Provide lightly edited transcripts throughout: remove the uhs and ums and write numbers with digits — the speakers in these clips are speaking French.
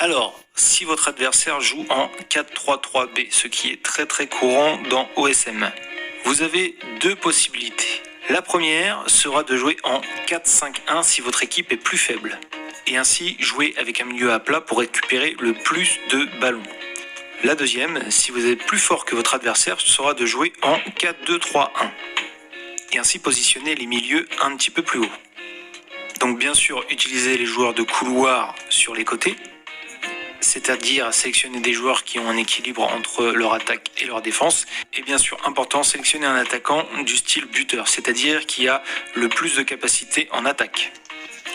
Alors, si votre adversaire joue en 4-3-3B, ce qui est très courant dans OSM, vous avez deux possibilités. La première sera de jouer en 4-5-1 si votre équipe est plus faible, et ainsi jouer avec un milieu à plat pour récupérer le plus de ballons. La deuxième, si vous êtes plus fort que votre adversaire, sera de jouer en 4-2-3-1, et ainsi positionner les milieux un petit peu plus haut. Donc bien sûr, utilisez les joueurs de couloir sur les côtés, c'est-à-dire sélectionner des joueurs qui ont un équilibre entre leur attaque et leur défense. Et bien sûr, important, sélectionner un attaquant du style buteur, c'est-à-dire qui a le plus de capacité en attaque.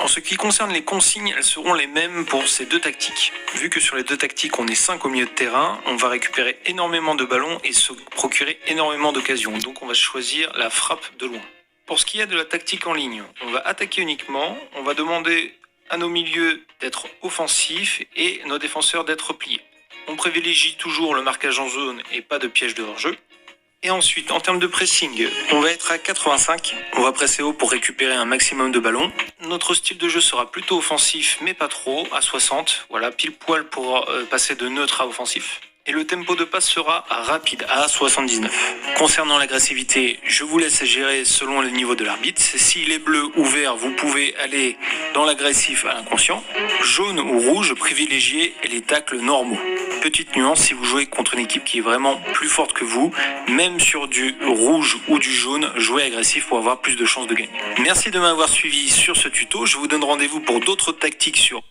En ce qui concerne les consignes, elles seront les mêmes pour ces deux tactiques. Vu que sur les deux tactiques, on est 5 au milieu de terrain, on va récupérer énormément de ballons et se procurer énormément d'occasions. Donc on va choisir la frappe de loin. Pour ce qui est de la tactique en ligne, on va attaquer uniquement, on va demander à nos milieux d'être offensifs et nos défenseurs d'être pliés. On privilégie toujours le marquage en zone et pas de piège de hors-jeu. Et ensuite, en termes de pressing, on va être à 85. On va presser haut pour récupérer un maximum de ballons. Notre style de jeu sera plutôt offensif, mais pas trop, à 60. Voilà, pile poil pour passer de neutre à offensif. Et le tempo de passe sera rapide, à 79. Concernant l'agressivité, je vous laisse gérer selon le niveau de l'arbitre. S'il est bleu ou vert, vous pouvez aller dans l'agressif à l'inconscient. Jaune ou rouge, privilégiez les tacles normaux. Petite nuance, si vous jouez contre une équipe qui est vraiment plus forte que vous, même sur du rouge ou du jaune, jouez agressif pour avoir plus de chances de gagner. Merci de m'avoir suivi sur ce tuto. Je vous donne rendez-vous pour d'autres tactiques sur